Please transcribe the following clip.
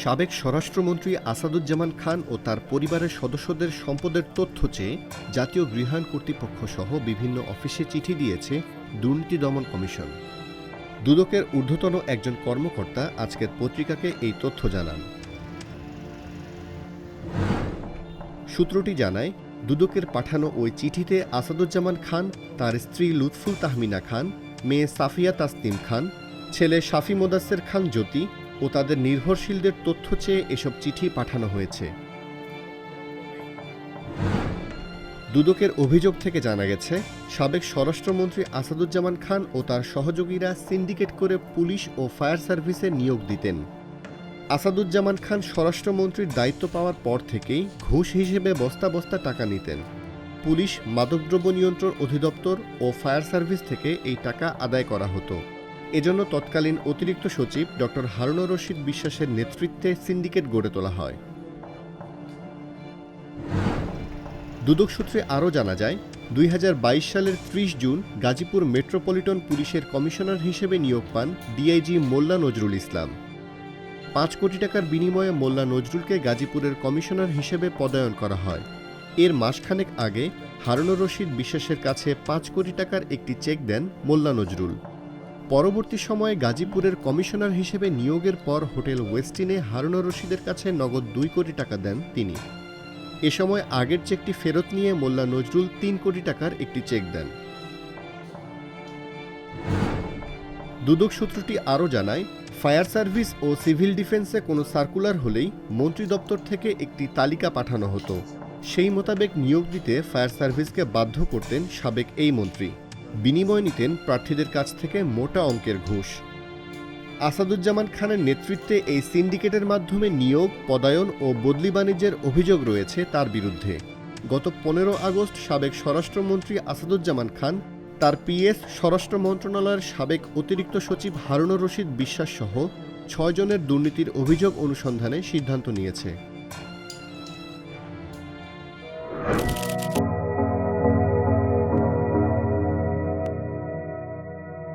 সাবেক স্বরাষ্ট্রমন্ত্রী আসাদুজ্জামান খান ও তার পরিবারের সদস্যদের সম্পদের তথ্য চেয়ে জাতীয় গৃহায়ণ কর্তৃপক্ষ সহ বিভিন্ন অফিসে চিঠি দিয়েছে দুর্নীতি দমন কমিশন। দুদকের ঊর্ধ্বতন একজন কর্মকর্তা আজকের পত্রিকাকে এই তথ্য জানান। সূত্রটি জানায়, দুদকের পাঠানো ওই চিঠিতে আসাদুজ্জামান খান, তার স্ত্রী লুৎফুল তাহমিনা খান, মেয়ে সাফিয়া তাসনিম খান, ছেলে শাফি মোদাসের খান জ্যোতি ও তাদের নির্ভরশীলদের তথ্য চেয়ে এসব চিঠি পাঠানো হয়েছে। দুদকের অভিযোগ থেকে জানা গেছে, সাবেক স্বরাষ্ট্রমন্ত্রী আসাদুজ্জামান খান ও তার সহযোগীরা সিন্ডিকেট করে পুলিশ ও ফায়ার সার্ভিসে নিয়োগ দিতেন। আসাদুজ্জামান খান স্বরাষ্ট্রমন্ত্রীর দায়িত্ব পাওয়ার পর থেকেই ঘুষ হিসেবে বস্তা বস্তা টাকা নিতেন। পুলিশ, মাদকদ্রব্য নিয়ন্ত্রণ অধিদপ্তর ও ফায়ার সার্ভিস থেকে এই টাকা আদায় করা হতো। এজন্য তৎকালীন অতিরিক্ত সচিব ডক্টর হারুনুর রশিদ বিশ্বাসের নেতৃত্বে সিন্ডিকেট গড়ে তোলা হয়। দুদক সূত্রে আরও জানা যায়, 2022 সালের 30 জুন গাজীপুর মেট্রোপলিটন পুলিশের কমিশনার হিসেবে নিয়োগ পান ডিআইজি মোল্লা নজরুল ইসলাম। 5 কোটি টাকার বিনিময়ে মোল্লা নজরুলকে গাজীপুরের কমিশনার হিসেবে পদায়ন করা হয়। এর মাসখানেক আগে হারুনুর রশিদ বিশ্বাসের কাছে 5 কোটি টাকার একটি চেক দেন মোল্লা নজরুল। পরবর্তী সময়ে গাজীপুরের কমিশনার হিসেবে নিয়োগের পর হোটেল ওয়েস্টিনে হারুনুর রশিদের কাছে নগদ 2 কোটি টাকা দেন তিনি। এ সময় আগের চেকটি ফেরত নিয়ে মোল্লা নজরুল 3 কোটি টাকার একটি চেক দেন। দুদক সূত্রটি আরও জানায়, ফায়ার সার্ভিস ও সিভিল ডিফেন্সে কোনো সার্কুলার হলেই মন্ত্রী দপ্তর থেকে একটি তালিকা পাঠানো হতো। সেই মোতাবেক নিয়োগ দিতে ফায়ার সার্ভিসকে বাধ্য করতেন সাবেক এই মন্ত্রী। বিনিময় নিতেন প্রার্থীদের কাছ থেকে মোটা অঙ্কের ঘুষ। আসাদুজ্জামান খানের নেতৃত্বে এই সিন্ডিকেটের মাধ্যমে নিয়োগ, পদায়ন ও বদলি বাণিজ্যের অভিযোগ রয়েছে তার বিরুদ্ধে। গত 15 আগস্ট সাবেক স্বরাষ্ট্রমন্ত্রী আসাদুজ্জামান খান, তার পিএস, স্বরাষ্ট্র মন্ত্রণালয়ের সাবেক অতিরিক্ত সচিব হারুনুর রশিদ বিশ্বাস সহ 6 জনের দুর্নীতির অভিযোগ অনুসন্ধানে সিদ্ধান্ত নিয়েছে।